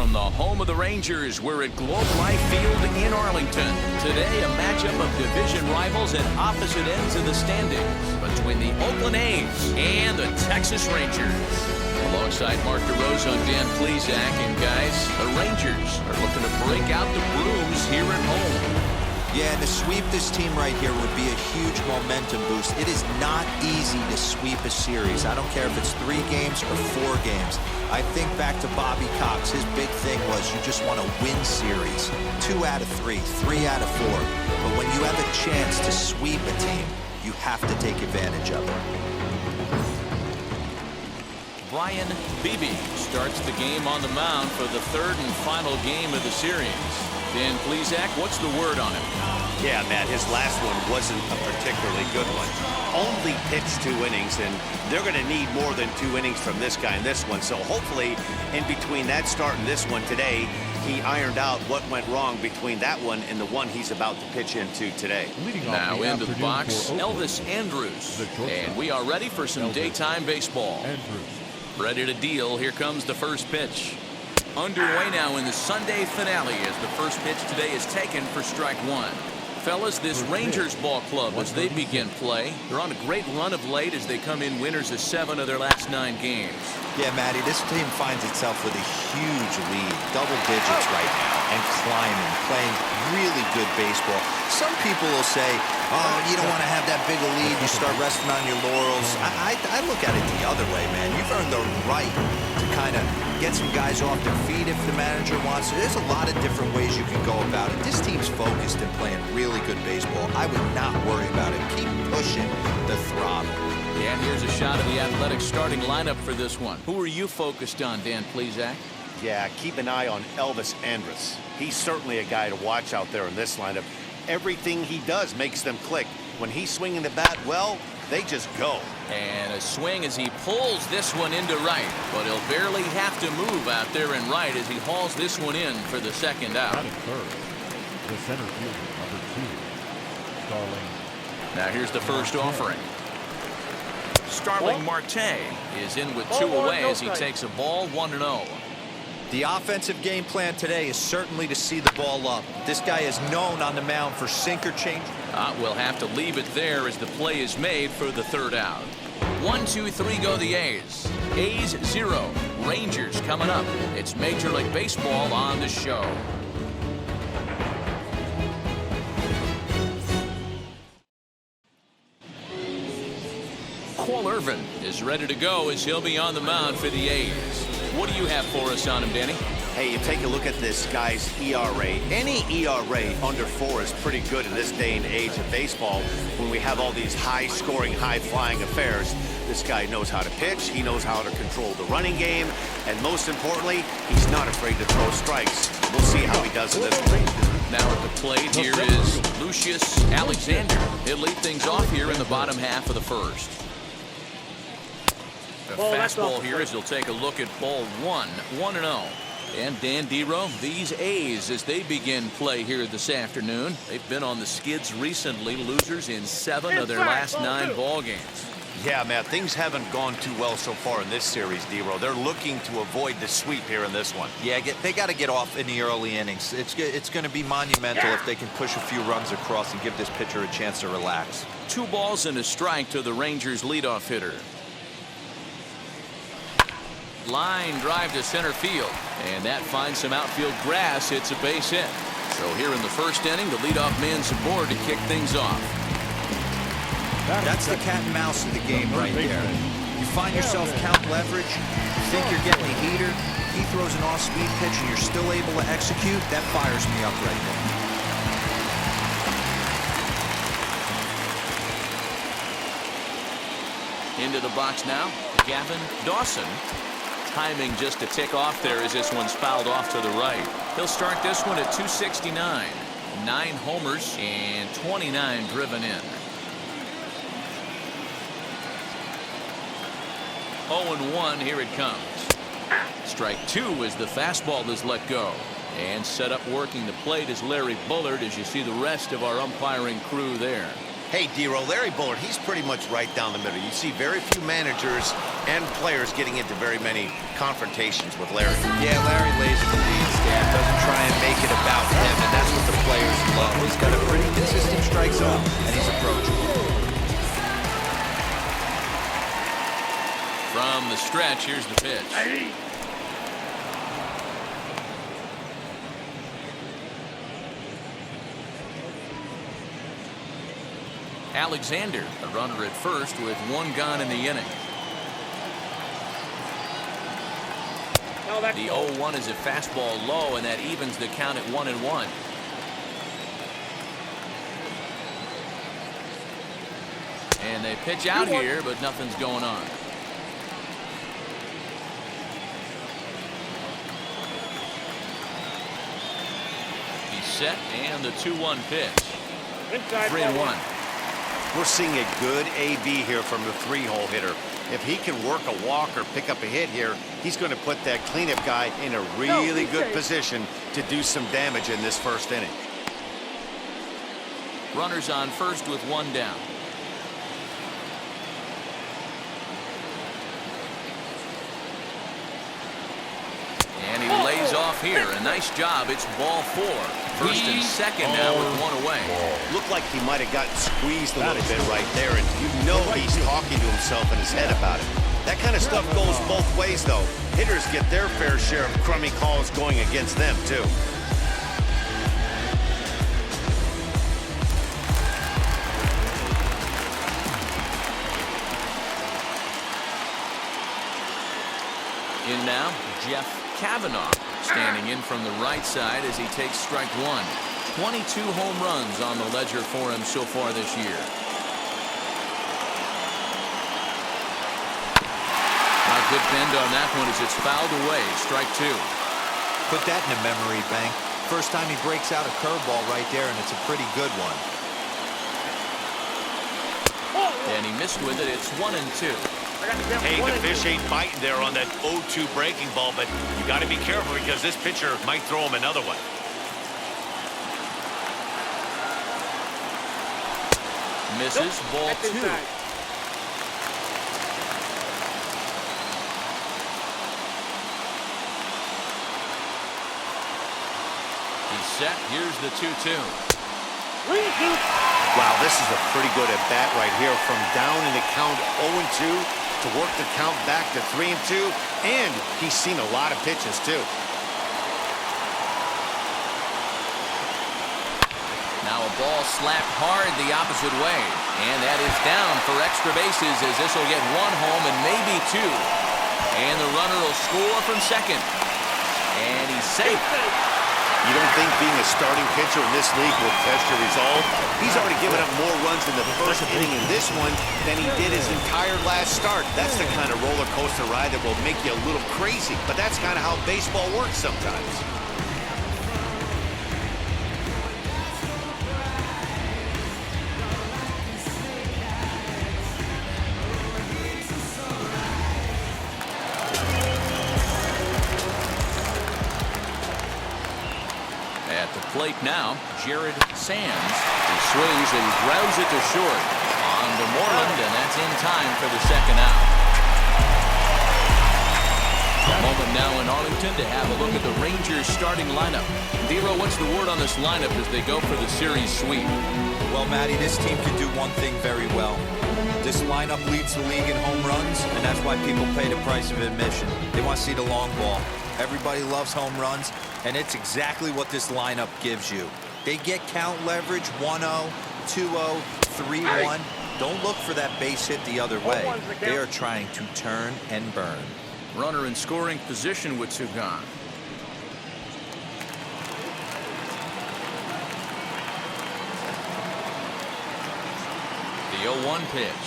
From the home of the Rangers, we're at Globe Life Field in Arlington. Today, a matchup of division rivals at opposite ends of the standings between the Oakland A's and the Texas Rangers. Alongside Mark DeRosa and Dan Plesac, and guys, the Rangers are looking to break out the brooms here at home. Yeah, and to sweep this team right here would be a huge momentum boost. It is not easy to sweep a series. I don't care if it's 3 games or 4 games. I think back to Bobby Cox. His big thing was you just want to win series. 2 out of 3, 3 out of 4. But when you have a chance to sweep a team, you have to take advantage of it. Brian Beebe starts the game on the mound for the 3rd and final game of the series. Dan Plesac, what's the word on him? Yeah, Matt, his last one wasn't a particularly good one. Only pitched 2 innings, and they're going to need more than 2 innings from this guy in this one. So hopefully, in between that start and this one today, he ironed out what went wrong between that one and the one he's about to pitch into today. Now into the box, Elvis Andrus. And we are ready for some daytime baseball. Ready to deal. Here comes the first pitch. Underway now in the Sunday finale as the first pitch today is taken for strike 1. Fellas, this Rangers ball club, as they begin play, they're on a great run of late as they come in winners of 7 of their last 9 games. Yeah, Matty, this team finds itself with a huge lead, double digits right now, and climbing, playing really good baseball. Some people will say, oh, you don't want to have that big a lead, you start resting on your laurels. I look at it the other way, man. You've earned the right to kind of get some guys off their feet if the manager wants to. There's a lot of different ways you can go about it. This team's focused and playing really good baseball. I would not worry about it. Keep pushing the throttle. And here's a shot of the Athletics starting lineup for this one. Who are you focused on, Dan Plesac? Yeah, keep an eye on Elvis Andrus. He's certainly a guy to watch out there in this lineup. Everything he does makes them click. When he's swinging the bat, well, they just go. And a swing as he pulls this one into right, but he'll barely have to move out there in right as he hauls this one in for the 2nd out. At third, the center fielder, number 2, Starling. Now here's the first offering. Starling Marte is in with 2 away as he takes a ball 1-0. The offensive game plan today is certainly to see the ball up. This guy is known on the mound for sinker change. We'll have to leave it there as the play is made for the 3rd out. 1, 2, 3 go the A's. A's 0. Rangers coming up. It's Major League Baseball on the show. Cole Irvin is ready to go as he'll be on the mound for the A's. What do you have for us on him, Danny? Hey, you take a look at this guy's ERA. Any ERA under 4 is pretty good in this day and age of baseball when we have all these high-scoring, high-flying affairs. This guy knows how to pitch, he knows how to control the running game, and most importantly, he's not afraid to throw strikes. We'll see how he does in this one. Now at the plate here is Lucius Alexander. He'll lead things off here in the bottom half of the 1st. The fastball here as he'll take a look at ball 1, 1-0. And Dan Dero, these A's as they begin play here this afternoon. They've been on the skids recently, losers in 7 of their last 9 ball games. Yeah, Matt, things haven't gone too well so far in this series, Dero. They're looking to avoid the sweep here in this one. Yeah, they got to get off in the early innings. It's going to be monumental if they can push a few runs across and give this pitcher a chance to relax. 2 balls and a strike to the Rangers leadoff hitter. Line drive to center field, and that finds some outfield grass. It's a base hit. So here in the 1st inning, the leadoff man's aboard to kick things off. That's the cat and mouse of the game right there. You find yourself count leverage, you think you're getting a heater, he throws an off-speed pitch and you're still able to execute. That fires me up right there. Into the box now, Gavin Dawson. Timing just a tick off there as this one's fouled off to the right. He'll start this one at 269. 9 homers and 29 driven in. 0-1, here it comes. Strike 2 as the fastball is let go. And set up working the plate is Larry Bullard as you see the rest of our umpiring crew there. Hey, Dero, Larry Bullard, he's pretty much right down the middle. You see very few managers and players getting into very many confrontations with Larry. Yeah, Larry lays in the lead stand, doesn't try and make it about him, and that's what the players love. He's got a pretty consistent strike zone, and he's approachable. From the stretch, here's the pitch. Alexander, a runner at first with one gone in the inning. The 0-1 is a fastball low, and that evens the count at 1-1. And they pitch out here, but nothing's going on. He's set, and the 2-1 pitch. 3-1. We're seeing a good AB here from the 3-hole hitter. If he can work a walk or pick up a hit here, he's going to put that cleanup guy in a really good position to do some damage in this first inning. Runners on first with one down. And he lays off here. A nice job. It's ball 4. First and second now with one away. Looked like he might have gotten squeezed a little bit right there, and you know he's talking to himself in his head about it. That kind of stuff goes both ways, though. Hitters get their fair share of crummy calls going against them, too. In now, Jeff Kavanaugh standing in from the right side as he takes strike 1. 22 home runs on the ledger for him so far this year. A good bend on that one as it's fouled away. Strike 2. Put that in a memory bank. First time he breaks out a curveball right there, and it's a pretty good one. And he missed with it. It's 1-2. Hey, the fish ain't biting there on that 0-2 breaking ball, but you got to be careful because this pitcher might throw him another one. Misses. Ball 2. He's set. Here's the 2-2. Wow, this is a pretty good at bat right here from down in the count 0-2 to work the count back to 3-2, and he's seen a lot of pitches too. Now a ball slapped hard the opposite way, and that is down for extra bases as this will get one home and maybe 2. And the runner will score from second, and he's safe. You don't think being a starting pitcher in this league will test your resolve? He's already given up more runs in the first inning in this one than he did his entire last start. That's the kind of roller coaster ride that will make you a little crazy, but that's kind of how baseball works sometimes. At the plate now, Jared Sands. He swings and grounds it to short. On to Moreland, and that's in time for the second out. A moment now in Arlington to have a look at the Rangers starting lineup. Dero, what's the word on this lineup as they go for the series sweep? Well, Matty, this team can do one thing very well. This lineup leads the league in home runs, and that's why people pay the price of admission. They want to see the long ball. Everybody loves home runs, and it's exactly what this lineup gives you. They get count leverage 1-0, 2-0, 3-1. Don't look for that base hit the other way. They are trying to turn and burn. Runner in scoring position with 2 gone. The 0-1 pitch.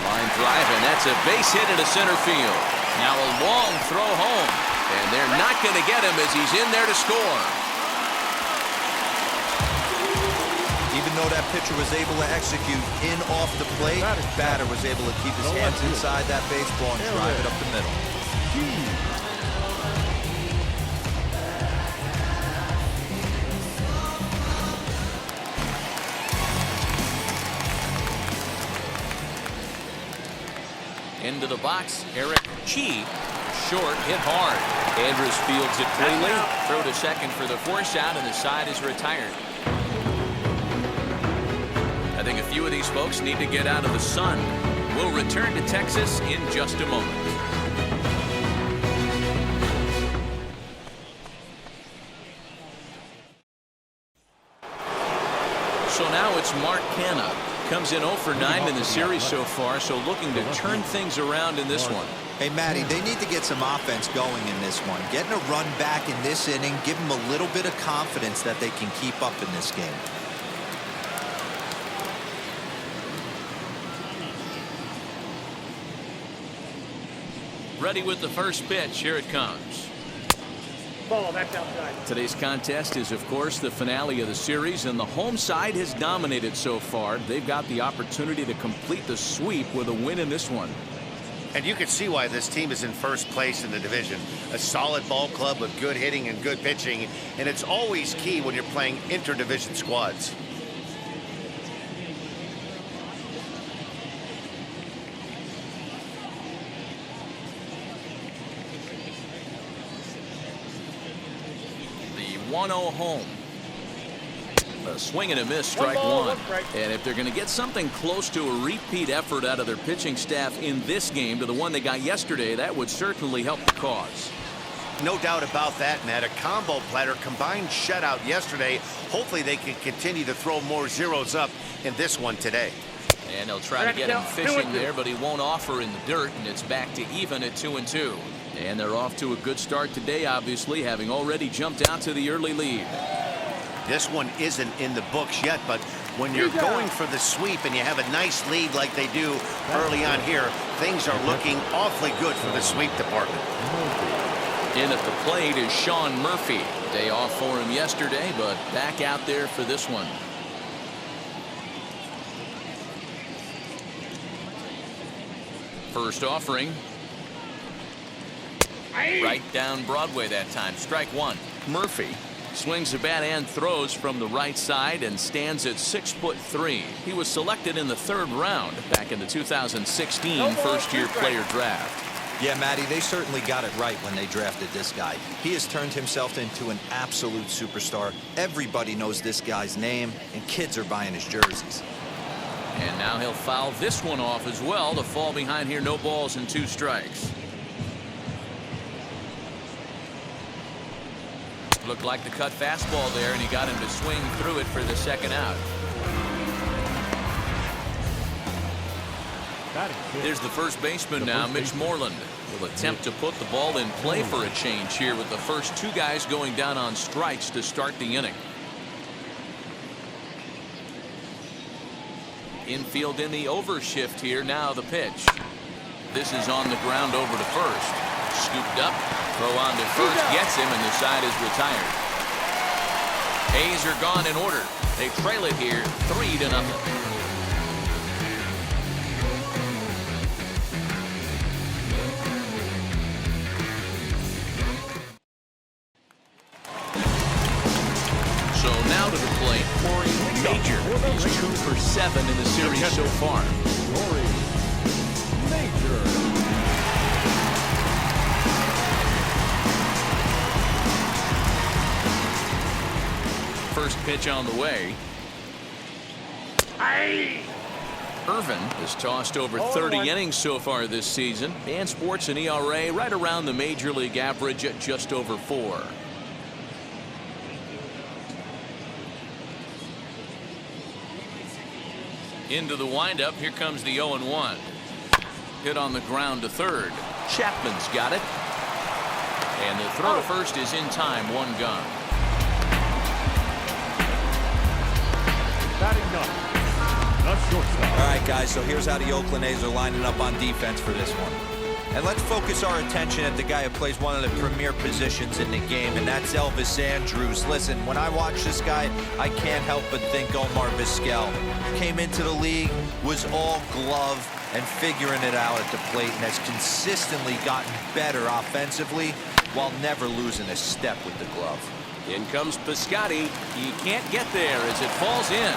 Line drive, and that's a base hit into center field. Now a long throw home, and they're not going to get him as he's in there to score. Even though that pitcher was able to execute in off the plate, batter was able to keep his hands inside that baseball and drive it up the middle. box. Eric Chi, short, hit hard. Andrus fields it cleanly. Throw to second for the force out, and the side is retired. I think a few of these folks need to get out of the sun. We'll return to Texas in just a moment. So now it's Mark Canha. Comes in 0 for 9 in the series so far, so looking to turn things around in this one. Hey, Matty, they need to get some offense going in this one. Getting a run back in this inning, give them a little bit of confidence that they can keep up in this game. Ready with the first pitch. Here it comes. Ball, that's outside. Today's contest is, of course, the finale of the series, and the home side has dominated so far. They've got the opportunity to complete the sweep with a win in this one. And you can see why this team is in first place in the division. A solid ball club with good hitting and good pitching, and it's always key when you're playing interdivision squads. The 1-0 home. A swing and a miss, strike one. And if they're going to get something close to a repeat effort out of their pitching staff in this game to the one they got yesterday, that would certainly help the cause. No doubt about that, Matt. A combo platter, combined shutout yesterday. Hopefully they can continue to throw more zeros up in this one today. And they'll try to get him fishing there, but he won't offer in the dirt, and it's back to even at 2-2. And they're off to a good start today, obviously, having already jumped out to the early lead. This one isn't in the books yet, but when you're going for the sweep and you have a nice lead like they do early on here, things are looking awfully good for the sweep department. In at the plate is Sean Murphy. Day off for him yesterday, but back out there for this one. First offering. Right down Broadway that time. Strike one. Murphy swings the bat and throws from the right side and stands at 6'3". He was selected in the 3rd round back in the 2016 first-year player draft. Yeah, Matty, they certainly got it right when they drafted this guy. He has turned himself into an absolute superstar. Everybody knows this guy's name, and kids are buying his jerseys. And now he'll foul this one off as well to fall behind here. No balls and 2 strikes. Looked like the cut fastball there, and he got him to swing through it for the 2nd out. There's the first baseman now, Mitch Moreland. Will attempt to put the ball in play for a change here with the first 2 guys going down on strikes to start the inning. Infield in the overshift here. Now the pitch. This is on the ground over to first. Scooped up. Throw on to first. Gets him, and the side is retired. A's are gone in order. They trail it here 3-0. So now to the plate, Corey Major. He's 2 for 7 in the series so far. Corey Major. First pitch on the way. Irvin has tossed over 30 innings so far this season and sports an ERA right around the major league average at just over 4. Into the windup. Here comes the 0-1. Hit on the ground to third. Chapman's got it. And the throw to first is in time. 1 gone. Batting up, the shortstop. All right, guys, so here's how the Oakland A's are lining up on defense for this one. And let's focus our attention at the guy who plays one of the premier positions in the game, and that's Elvis Andrus. Listen, when I watch this guy, I can't help but think Omar Vizquel. Came into the league, was all glove, and figuring it out at the plate, and has consistently gotten better offensively while never losing a step with the glove. In comes Piscotty. He can't get there as it falls in.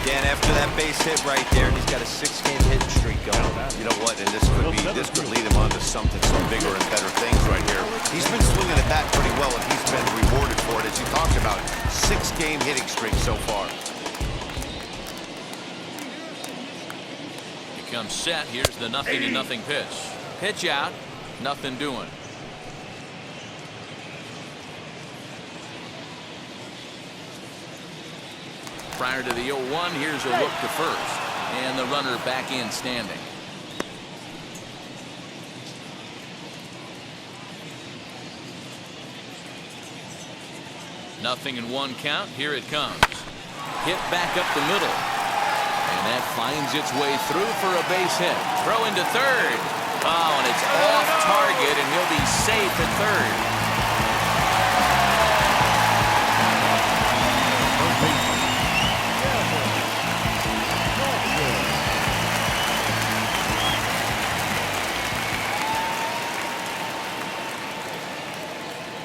Again, after that base hit right there, he's got a 6-game hitting streak going. You know what? And this could lead him on to something bigger and better things right here. He's been swinging the bat pretty well, and he's been rewarded for it, as you talked about. 6-game hitting streak so far. He comes set. Here's the 0-0 pitch. Pitch out. Nothing doing. Prior to the 0-1, here's a look to first. And the runner back in standing. Nothing in 1 count. Here it comes. Hit back up the middle. And that finds its way through for a base hit. Throw into third. Oh, and it's off target, and he'll be safe at third.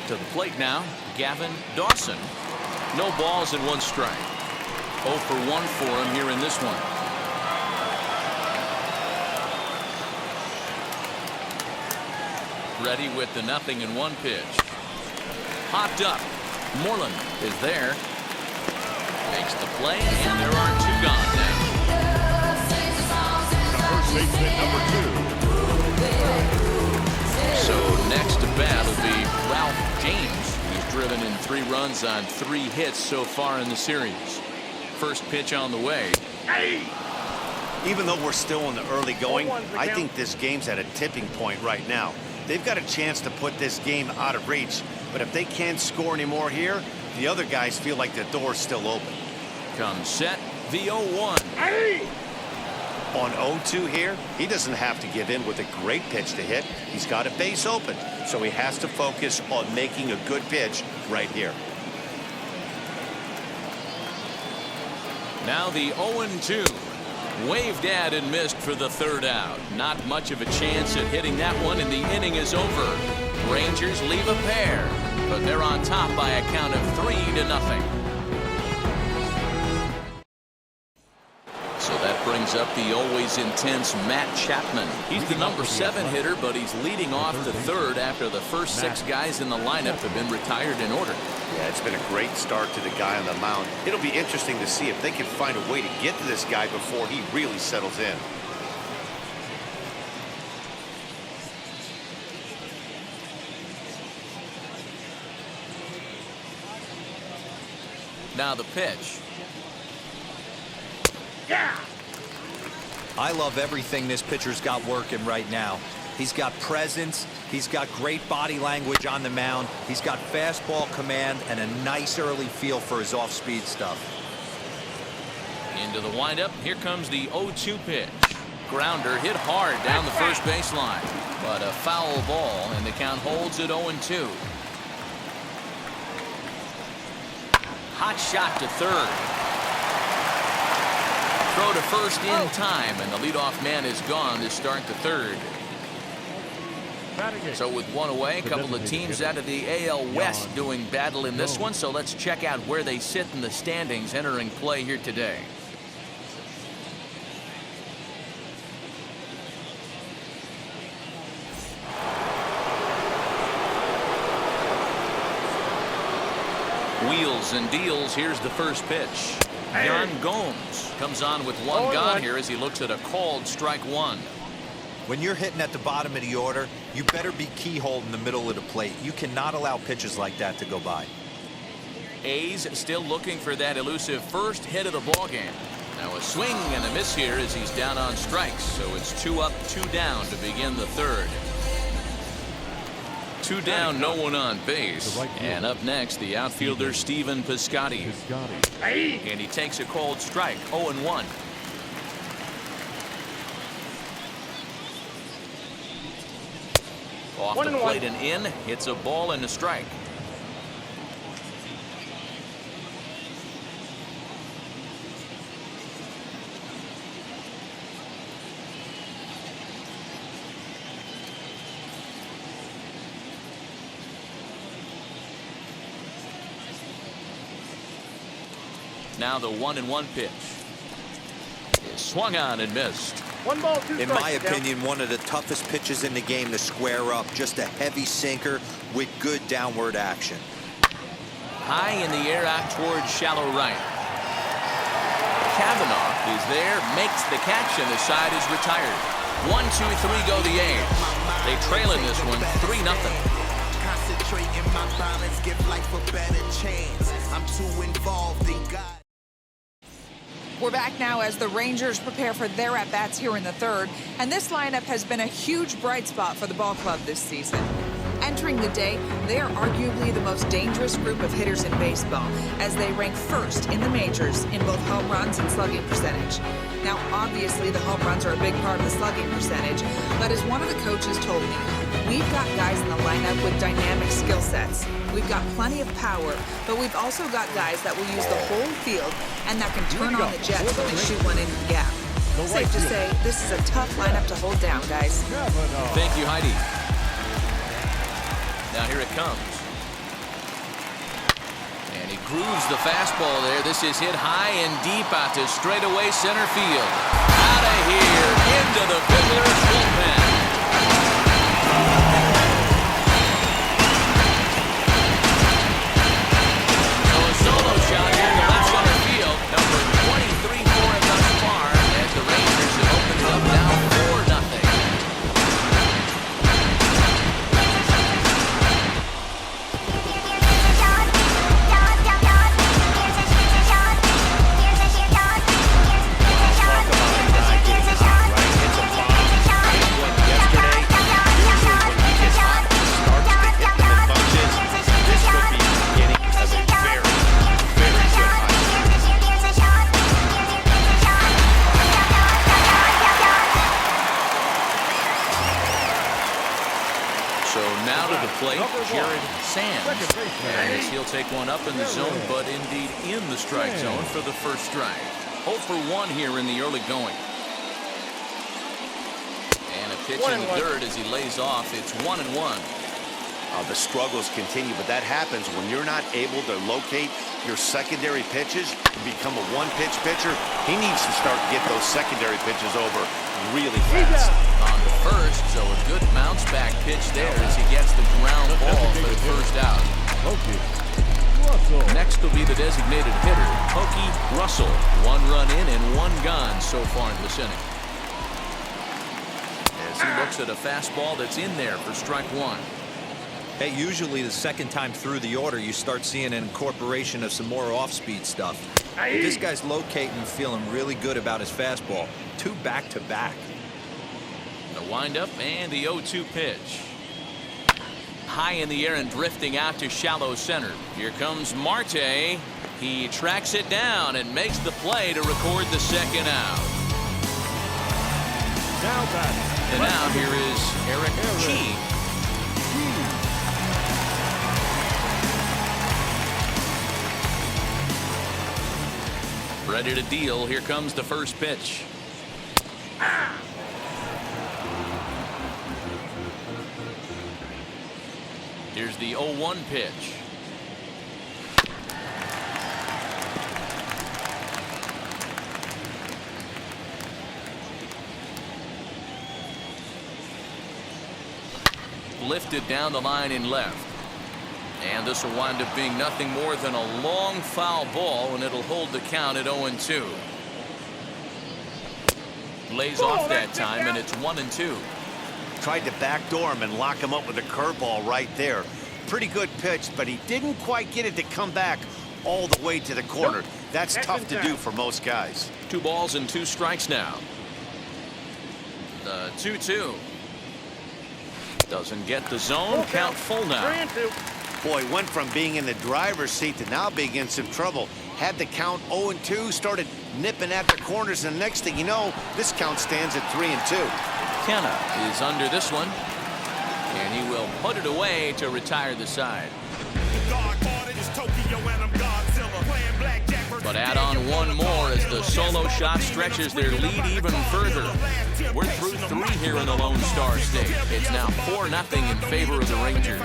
To the plate now, Gavin Dawson. No balls and 1 strike. 0 for 1 for him here in this one. Ready with the 0-1 pitch. Popped up. Moreland is there. Makes the play, and there are 2 gone now. First baseman number 2. So next to bat will be Ralph James. He's driven in 3 runs on 3 hits so far in the series. First pitch on the way. Even though we're still in the early going, I think this game's at a tipping point right now. They've got a chance to put this game out of reach, but if they can't score anymore here, the other guys feel like the door's still open. Comes set, the 0-1. On 0-2 here, he doesn't have to give in with a great pitch to hit. He's got a base open, so he has to focus on making a good pitch right here. Now the 0-2. Waved at and missed for the 3rd out. Not much of a chance at hitting that one, and the inning is over. Rangers leave a pair, but they're on top by a count of 3-0. So that brings up the always intense Matt Chapman. He's the number 7 hitter, but he's leading off the 3rd after the first 6 guys in the lineup have been retired in order. Yeah, it's been a great start to the guy on the mound. It'll be interesting to see if they can find a way to get to this guy before he really settles in. Now the pitch. Yeah. I love everything this pitcher's got working right now. He's got presence. He's got great body language on the mound. He's got fastball command and a nice early feel for his off-speed stuff. Into the windup. Here comes the 0-2 pitch. Grounder hit hard down the first baseline, but a foul ball, and the count holds at 0-2. Hot shot to third. Throw to first in time, and the leadoff man is gone to start the 3rd. So with 1 away, a couple of teams out of the AL West doing battle in this one. So let's check out where they sit in the standings entering play here today. Wheels and deals. Here's the first pitch. Yan Gomes comes on with 1 gone here as he looks at a called strike 1. When you're hitting at the bottom of the order, you better be keyhole in the middle of the plate. You cannot allow pitches like that to go by. A's still looking for that elusive first hit of the ballgame. Now a swing and a miss here as he's down on strikes. So it's 2 up, 2 down to begin the 3rd. 2 down, no one on base. And up next, the outfielder Stephen Piscotty. And he takes a called strike, 0-1. Off the plate and in. It's a ball and a strike. Now the 1-1 pitch. swung on and missed. 1 ball, 2 strikes. In my opinion, one of the toughest pitches in the game to square up. Just a heavy sinker with good downward action. High in the air out towards shallow right. Kavanaugh is there, makes the catch, and the side is retired. 1, 2, 3 go the A's. They trail in this one 3-0. Concentrate in my balance, give life a better chance. I'm too involved in God. We're back now as the Rangers prepare for their at-bats here in the third, and this lineup has been a huge bright spot for the ball club this season. Entering the day, they are arguably the most dangerous group of hitters in baseball, as they rank first in the majors in both home runs and slugging percentage. Now, obviously, the home runs are a big part of the slugging percentage, but as one of the coaches told me, we've got guys in the lineup with dynamic skill sets. We've got plenty of power, but we've also got guys that will use the whole field and that can turn on the jets when they shoot one into the gap. Safe to say, this is a tough lineup to hold down, guys. Thank you, Heidi. Now here it comes. And he grooves the fastball there. This is hit high and deep out to straightaway center field. Out of here, into the Fiddler's bullpen. So a solo shot here to left center field. Number 23 for him thus far, as the Rangers have opened it up now 4-0. Jared Sands, as he'll take one up in the zone, but indeed in the strike zone for the first strike. 0 for 1 here in the early going. And a pitch in the dirt as he lays off. It's 1-1. The struggles continue, but that happens when you're not able to locate your secondary pitches and become a one-pitch pitcher. He needs to start to get those secondary pitches over really fast. On the first, so a good bounce back pitch there as he gets the ground ball for the first out. Next will be the designated hitter, Pokey Russell. 1 run in and 1 gone so far in this inning. As he looks at a fastball that's in there for strike 1. Hey, usually the second time through the order, you start seeing an incorporation of some more off-speed stuff. But this guy's locating and feeling really good about his fastball. 2 back-to-back. The windup and the 0-2 pitch. High in the air and drifting out to shallow center. Here comes Marte. He tracks it down and makes the play to record the second out. And now here is Eric G. Ready to deal. Here comes the first pitch. Here's the 0-1 pitch. Lifted down the line in left. And this will wind up being nothing more than a long foul ball, and it'll hold the count at 0-2. Lays off that time, and it's 1-2. Tried to backdoor him and lock him up with a curveball right there. Pretty good pitch, but he didn't quite get it to come back all the way to the corner. That's tough to do for most guys. 2 balls and 2 strikes now. The 2-2. Doesn't get the zone. Count full now. 3-2. Boy, went from being in the driver's seat to now being in some trouble. Had the count 0-2, started nipping at the corners, and the next thing you know, this count stands at 3-2. Kenna is under this one, and he will put it away to retire the side. But add on one more as the solo shot stretches their lead even further. We're through 3 here in the Lone Star State. It's now 4-0 in favor of the Rangers.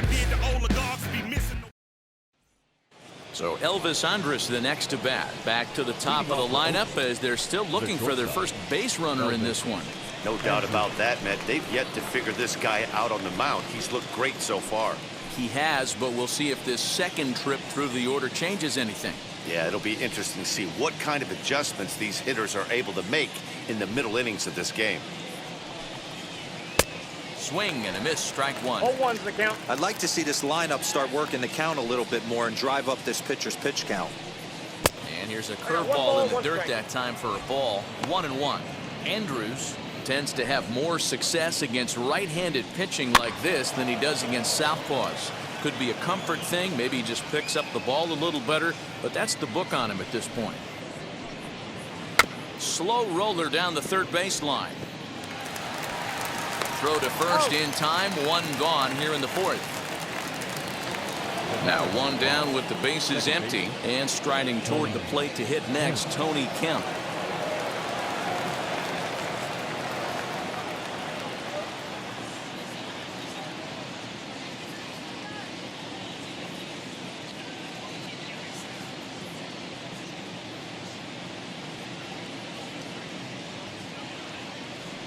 So Elvis Andrus the next to bat. Back to the top of the lineup as they're still looking for their first base runner in this one. No doubt about that, Matt. They've yet to figure this guy out on the mound. He's looked great so far. He has, but we'll see if this second trip through the order changes anything. Yeah, it'll be interesting to see what kind of adjustments these hitters are able to make in the middle innings of this game. Swing and a miss, strike one. 0-1's the count. I'd like to see this lineup start working the count a little bit more and drive up this pitcher's pitch count. And here's a curveball in the dirt that time for a ball. 1-1. Andrus tends to have more success against right-handed pitching like this than he does against southpaws. Could be a comfort thing. Maybe he just picks up the ball a little better, but that's the book on him at this point. Slow roller down the third baseline. Throw to first in time. One gone here in the fourth. Now one down with the bases empty, and striding toward the plate to hit next, Tony Kemp.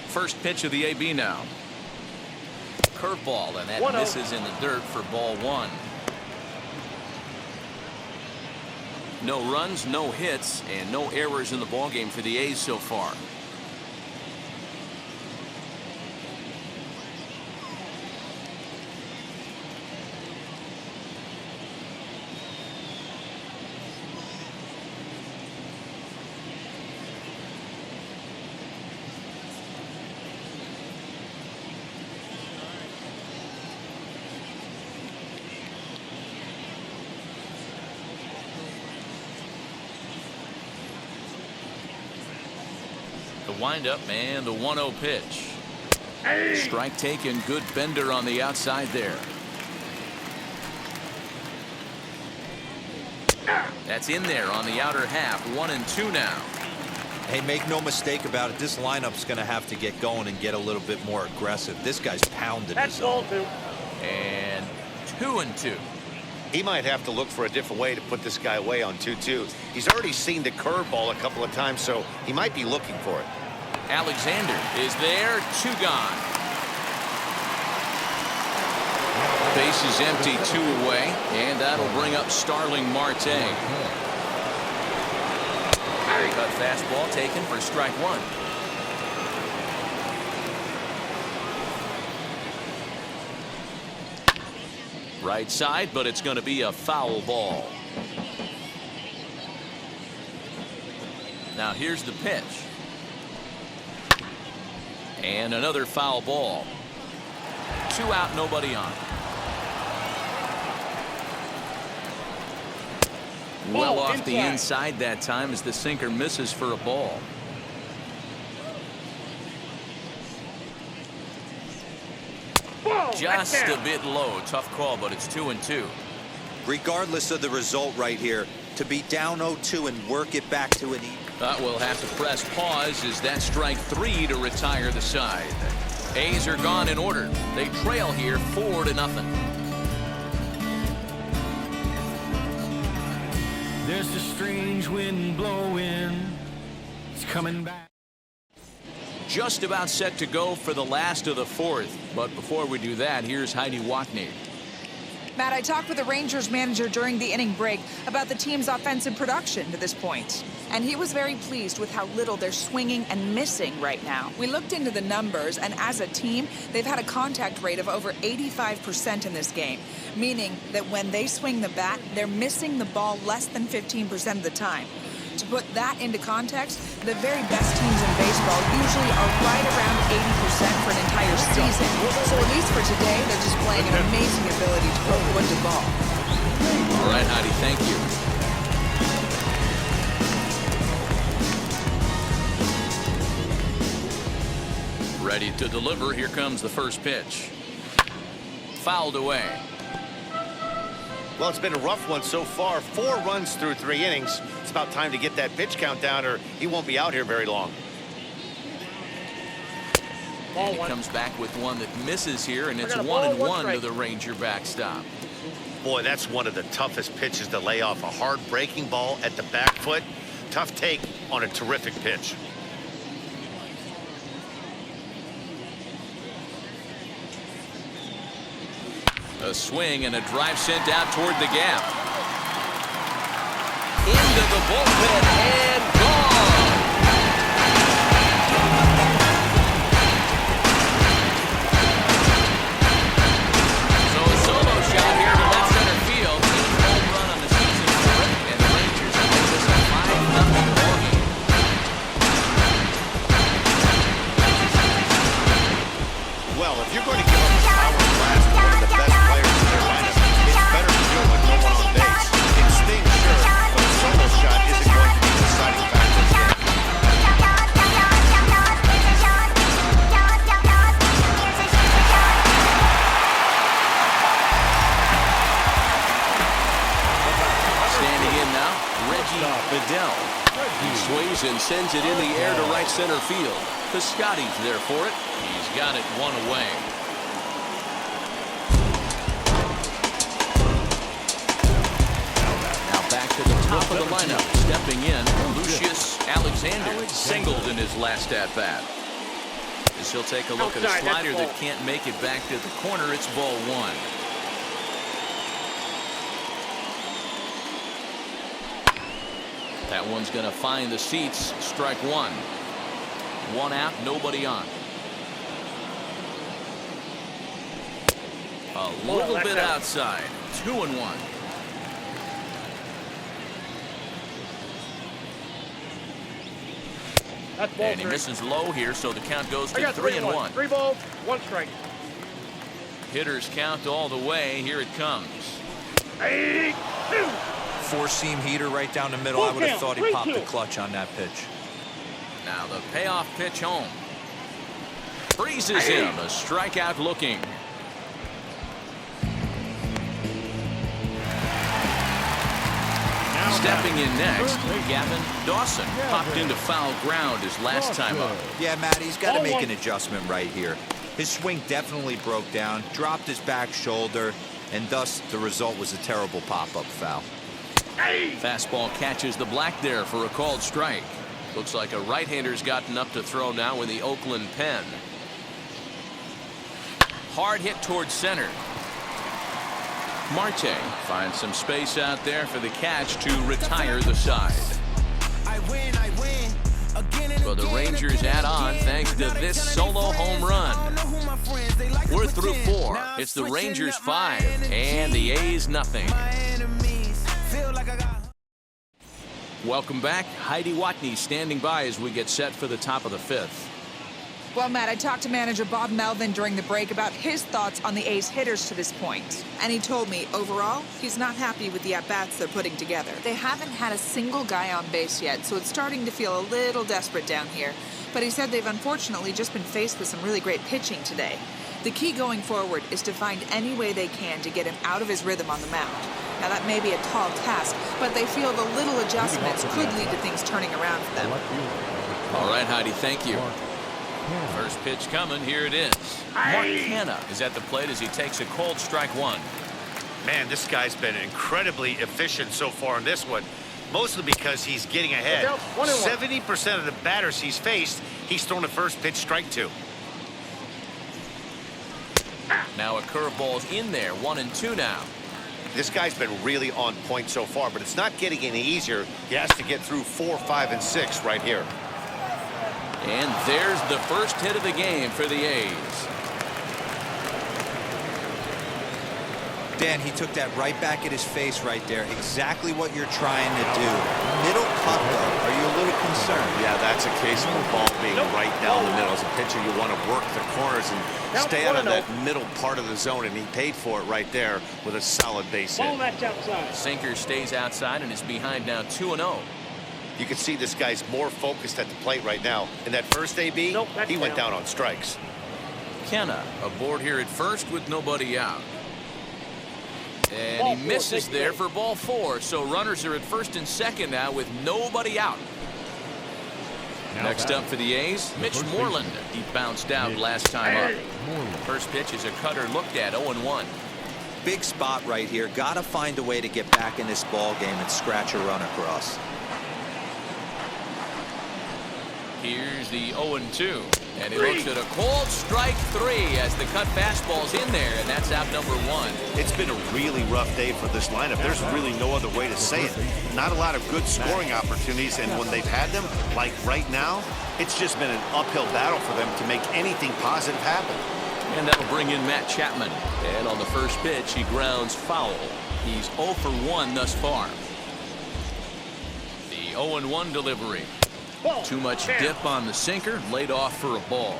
First pitch of the AB now. Curveball, and that misses in the dirt for ball one. No runs, no hits, and no errors in the ballgame for the A's so far. The windup and the 1-0 pitch. Strike taken. Good bender on the outside there. That's in there on the outer half. 1-2 now. Hey, make no mistake about it. This lineup's going to have to get going and get a little bit more aggressive. This guy's pounding his zone. And 2-2. He might have to look for a different way to put this guy away on 2-2. He's already seen the curveball a couple of times, so he might be looking for it. Alexander is there. 2 gone. Base is empty, 2 away, and that'll bring up Starling Marte. High cut fastball taken for strike one. Right side, but it's going to be a foul ball. Now here's the pitch. And another foul ball. 2 out, nobody on. Well off the inside that time as the sinker misses for a ball. Just a bit low. Tough call, but it's 2-2. Regardless of the result right here, to be down 0-2 and work it back to an even. We'll have to press pause as that strike 3 to retire the side. A's are gone in order. They trail here 4-0. There's a strange wind blowing. It's coming back. Just about set to go for the last of the fourth. But before we do that, here's Heidi Watney. Matt, I talked with the Rangers manager during the inning break about the team's offensive production to this point. And he was very pleased with how little they're swinging and missing right now. We looked into the numbers, and as a team, they've had a contact rate of over 85% in this game, meaning that when they swing the bat, they're missing the ball less than 15% of the time. To put that into context, the very best teams in baseball usually are right around 80% for an entire season. So at least for today, they're displaying an amazing ability to put wood to ball. All right, Heidi, thank you. Ready to deliver. Here comes the first pitch. Fouled away. Well, it's been a rough one so far. 4 runs through 3 innings. It's about time to get that pitch count down, or he won't be out here very long. And he comes back with one that misses here, and it's 1-1 to the Ranger backstop. Boy, that's one of the toughest pitches to lay off. A hard breaking ball at the back foot. Tough take on a terrific pitch. A swing and a drive sent out toward the gap. Into the bullpen and gone. So a solo shot here to left center field. Home run on the season for it, and the Rangers have made this a 5-0 ball game. Well, if you're going to give up a power blast to one of the best players in their lineup, it's better to do it with no one on base. It stings, sure, but a solo shot isn't going to be the deciding factor here. Standing in now, Reggie Bedell. He swings and sends it in the air to right center field. Piscotty's there for it. He's got it one away. Now back to the top of the lineup. Stepping in, Lucius Alexander singled in his last at-bat. As he'll take a look at a slider that can't make it back to the corner, it's ball one. That one's going to find the seats. Strike one. One out, nobody on. A little bit outside. 2-1. That's ball And he three. misses low here, so the count goes I to got 3-1. 3 balls, 1 strike. Hitters count all the way. Here it comes. 8-2. Four-seam heater right down the middle. I would have thought he popped the 3-2. clutch on that pitch. Now the payoff pitch home. Freezes him. A strikeout looking. Stepping in next, Gavin Dawson popped into foul ground his last time up. Yeah, Matt, he's got to make an adjustment right here. His swing definitely broke down, dropped his back shoulder, and thus the result was a terrible pop-up foul. Fastball catches the black there for a called strike. Looks like a right-hander's gotten up to throw now in the Oakland pen. Hard hit towards center. Marte finds some space out there for the catch to retire the side. Well, the Rangers add on thanks to this solo home run. We're through 4. It's the Rangers 5 and the A's nothing. Welcome back. Heidi Watney standing by as we get set for the top of the 5th. Well, Matt, I talked to manager Bob Melvin during the break about his thoughts on the A's hitters to this point. And he told me, overall, he's not happy with the at-bats they're putting together. They haven't had a single guy on base yet, so it's starting to feel a little desperate down here. But he said they've unfortunately just been faced with some really great pitching today. The key going forward is to find any way they can to get him out of his rhythm on the mound. Now, that may be a tall task, but they feel the little adjustments could lead to things turning around for them. All right, Heidi, thank you. First pitch coming. Here it is. Mark Canha is at the plate as he takes a cold strike one. Man, this guy's been incredibly efficient so far in this one, mostly because he's getting ahead. 70% of the batters he's faced, he's thrown a first pitch strike to. Now a curveball's in there. 1-2 now. This guy's been really on point so far, but it's not getting any easier. He has to get through 4, 5, and 6 right here. And there's the first hit of the game for the A's. Dan, he took that right back at his face right there. Exactly what you're trying to do. Middle cut, though. Are you a little concerned? Yeah, that's a case of the ball being right down the middle. As a pitcher, you want to work the corners and stay out of that middle part of the zone, and he paid for it right there with a solid base hit. Ball that's outside. Sinker stays outside and is behind now 2-0. You can see this guy's more focused at the plate right now. In that first AB, he went down on strikes. Canha aboard here at first with nobody out. And he misses there for ball 4. So runners are at first and second now with nobody out. Next up for the A's, Mitch Moreland. He bounced out last time up. First pitch is a cutter looked at. 0-1. big spot right here. Got to find a way to get back in this ball game and scratch a run across. Here's the 0-2. And he looks at a cold strike 3 as the cut fastball's in there, and that's out number 1. It's been a really rough day for this lineup. There's really no other way to say it. Not a lot of good scoring opportunities, and when they've had them, like right now, it's just been an uphill battle for them to make anything positive happen. And that'll bring in Matt Chapman. And on the first pitch, he grounds foul. He's 0 for 1 thus far. The 0-1 delivery. Too much dip on the sinker, laid off for a ball.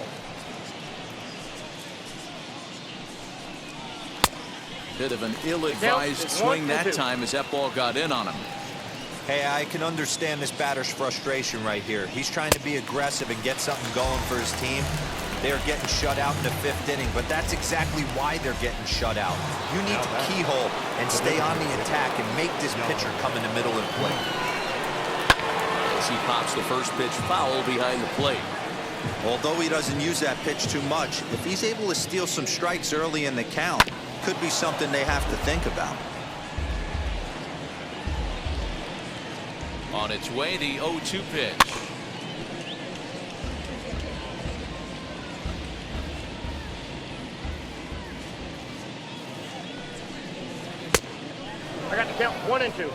Bit of an ill-advised swing that time as that ball got in on him. Hey, I can understand this batter's frustration right here. He's trying to be aggressive and get something going for his team. They are getting shut out in the 5th inning, but that's exactly why they're getting shut out. You need to keyhole and stay on the attack and make this pitcher come in the middle of the plate. As he pops the first pitch foul behind the plate. Although he doesn't use that pitch too much, if he's able to steal some strikes early in the count, could be something they have to think about. On its way, the 0-2 pitch. I got to count 1 and 2.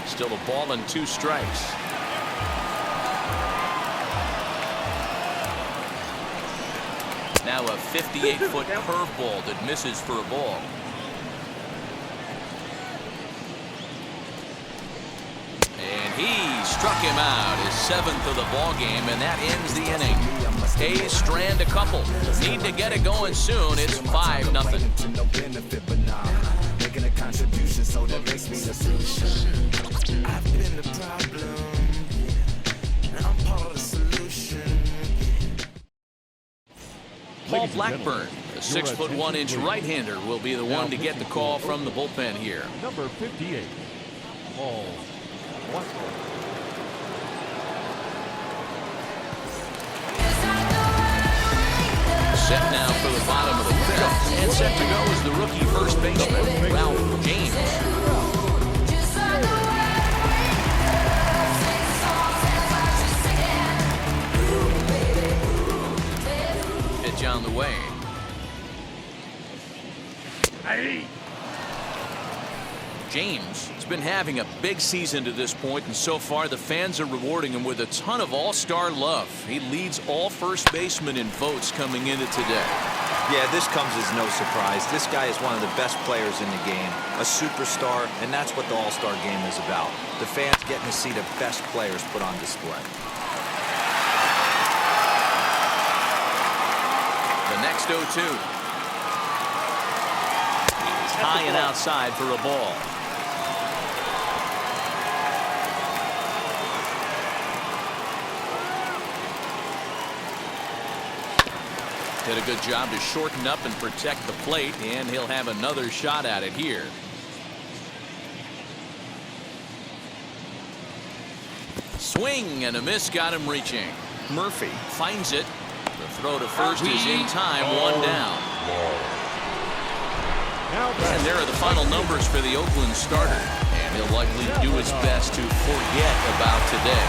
Still a ball and 2 strikes. Now a 58-foot curveball that misses for a ball. And he struck him out, his 7th of the ball game, and that ends the inning. Hayes strand a couple. Need to get it going soon. It's 5-0. Making a contribution, so that makes me the solution. I've been the problem, and I'm part of the solution. Paul Blackburn, the 6'1" right-hander, will be the one to get the call from the bullpen here. Number 58, Paul Blackburn. Set now for the bottom of the 5th, and set to go is the rookie first baseman, Ralph James. Pitch on the way. James has been having a big season to this point, and so far the fans are rewarding him with a ton of all-star love. He leads all first basemen in votes coming into today. Yeah, this comes as no surprise. This guy is one of the best players in the game, a superstar, and that's what the All-Star game is about. The fans getting to see the best players put on display. The next 0-2. He's high and outside for a ball. Did a good job to shorten up and protect the plate, and he'll have another shot at it here. Swing and a miss got him reaching. Murphy finds it. The throw to first is in time, 1 down. And there are the final numbers for the Oakland starter, and he'll likely do his best to forget about today.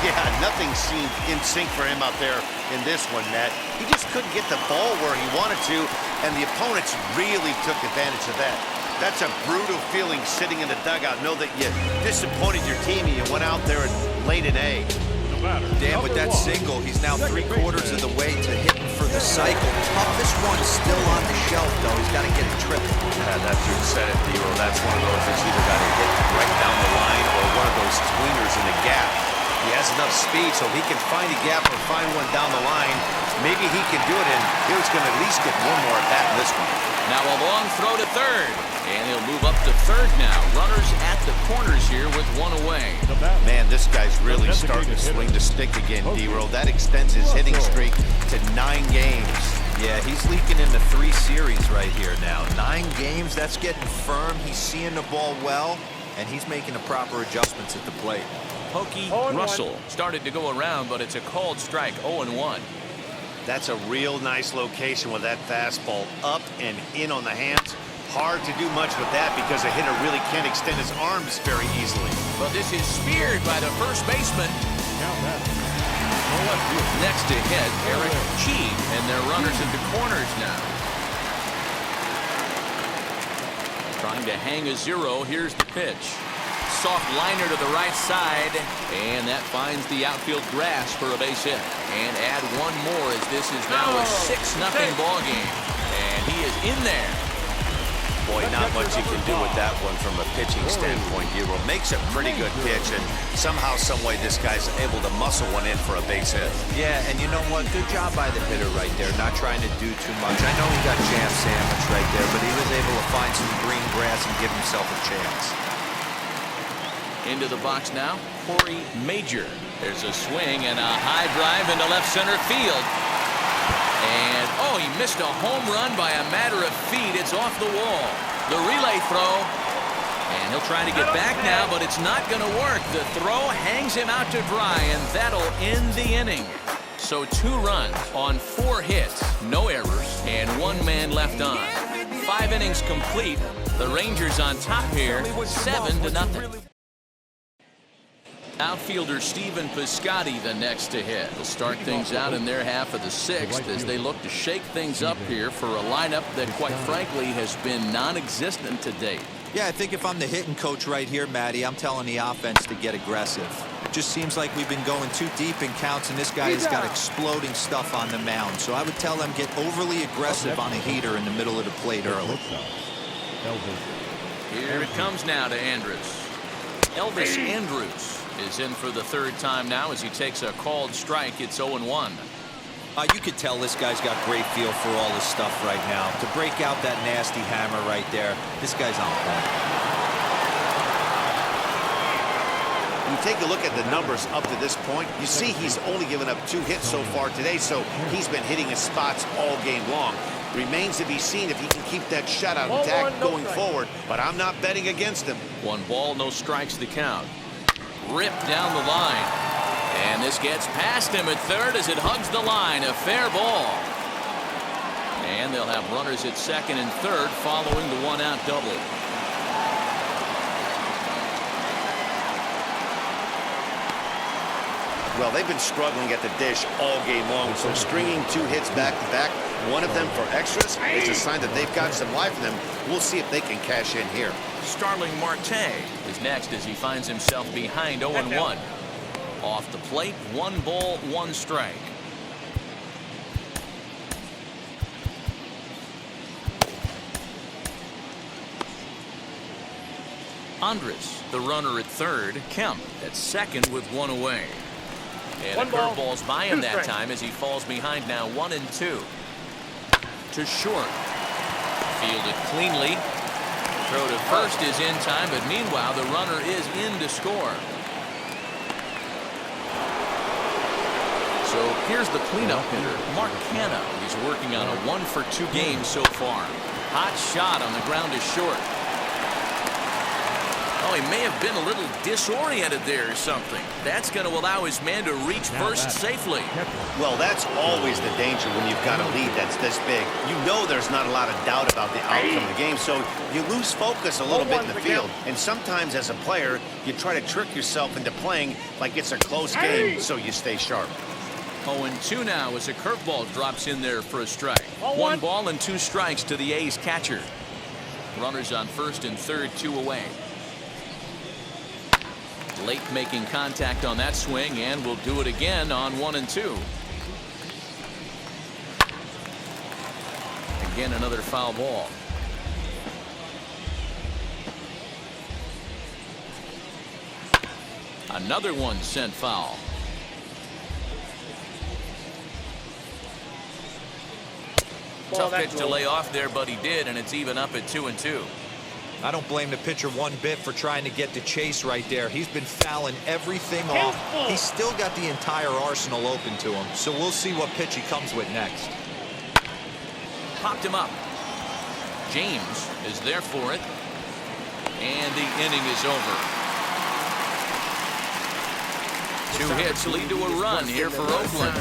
Yeah, nothing seemed in sync for him out there in this one, Matt. He just couldn't get the ball where he wanted to, and the opponents really took advantage of that. That's a brutal feeling sitting in the dugout. Know that you disappointed your team and you went out there and laid an egg. Dan, with that single, he's now 3/4 of the way to hitting for the cycle. Toughest one still on the shelf, though. He's got to get it triple. Yeah, that dude said it, D-Roll. That's one of those that's either got to hit right down the line or one of those tweeners in the gap. He has enough speed so he can find a gap or find one down the line. Maybe he can do it, and he's going to at least get one more at bat in this one. Now a long throw to third, and he'll move up to third now. Runners at the corners here with 1 away. Man, this guy's really starting to swing the stick again, D-Roll. That extends his hitting streak to 9 games. Yeah, he's leaking into 3 series right here now. 9 games, that's getting firm. He's seeing the ball well, and he's making the proper adjustments at the plate. Pokey 0-1. Russell started to go around, but it's a called strike. 0-1. That's a real nice location with that fastball up and in on the hands. Hard to do much with that because a hitter really can't extend his arms very easily. But this is speared by the first baseman. Now that's Next to hit, Eric Chi, and their runners into corners now. Trying to hang a 0. Here's the pitch. Soft liner to the right side, and that finds the outfield grass for a base hit. And add one more as this is now a 6-0 ball game. And he is in there. Boy, not much you can do with that one from a pitching standpoint. Hero makes a pretty good pitch, and somehow, some way, this guy's able to muscle one in for a base hit. Yeah, and you know what? Good job by the hitter right there, not trying to do too much. I know he got jam sandwich right there, but he was able to find some green grass and give himself a chance. Into the box now, Corey Major. There's a swing and a high drive into left center field. And, oh, he missed a home run by a matter of feet. It's off the wall. The relay throw. And he'll try to get back now, but it's not going to work. The throw hangs him out to dry, and that'll end the inning. So 2 runs on 4 hits, no errors, and 1 man left on. 5 innings complete. The Rangers on top here, 7-0. Outfielder Steven Piscotty the next to hit. Will start things out in their half of the 6th as they look to shake things up here for a lineup that, quite frankly, has been non-existent to date. Yeah, I think if I'm the hitting coach right here, Matty, I'm telling the offense to get aggressive. It just seems like we've been going too deep in counts, and this guy has got exploding stuff on the mound. So I would tell them get overly aggressive on a heater in the middle of the plate early. Here it comes now to Andrus. Elvis Andrus is in for the 3rd time now as he takes a called strike. It's 0-1. You could tell this guy's got great feel for all this stuff right now. To break out that nasty hammer right there, this guy's on point. You take a look at the numbers up to this point, you see he's only given up 2 hits so far today, so he's been hitting his spots all game long. Remains to be seen if he can keep that shutout intact going forward, but I'm not betting against him. 1 ball, no strikes, the count. Ripped down the line. And this gets past him at 3rd as it hugs the line. A fair ball. And they'll have runners at 2nd and 3rd following the 1-out double. Well, they've been struggling at the dish all game long, so stringing 2 hits back-to-back, one of them for extras, is a sign that they've got some life in them. We'll see if they can cash in here. Starling Marte is next as he finds himself behind 0-1. Off the plate, 1 ball, 1 strike. Andrus, the runner at 3rd. Kemp at 2nd with 1 away. And a curveball's by him that time as he falls behind now 1-2. To short. Fielded cleanly. Throw to first is in time, but meanwhile the runner is in to score. So here's the cleanup hitter, Mark Canha. He's working on a 1-for-2 game so far. Hot shot on the ground to short. Oh, he may have been a little disoriented there or something. That's going to allow his man to reach first safely. Well, that's always the danger when you've got a lead that's this big. You know there's not a lot of doubt about the outcome of the game, so you lose focus a little bit in the field. And sometimes as a player, you try to trick yourself into playing like it's a close game, so you stay sharp. 0-2 now as a curveball drops in there for a strike. 1 ball and 2 strikes to the A's catcher. Runners on 1st and 3rd, 2 away. Late making contact on that swing, and will do it again on 1-2. Again, another foul ball. Another one sent foul. Tough pitch to lay off there, but he did, and it's even up at 2-2. I don't blame the pitcher one bit for trying to get the chase right there. He's been fouling everything off. He's still got the entire arsenal open to him, so we'll see what pitch he comes with next. Popped him up. James is there for it, and the inning is over. Two hits lead to a run here for Oakland.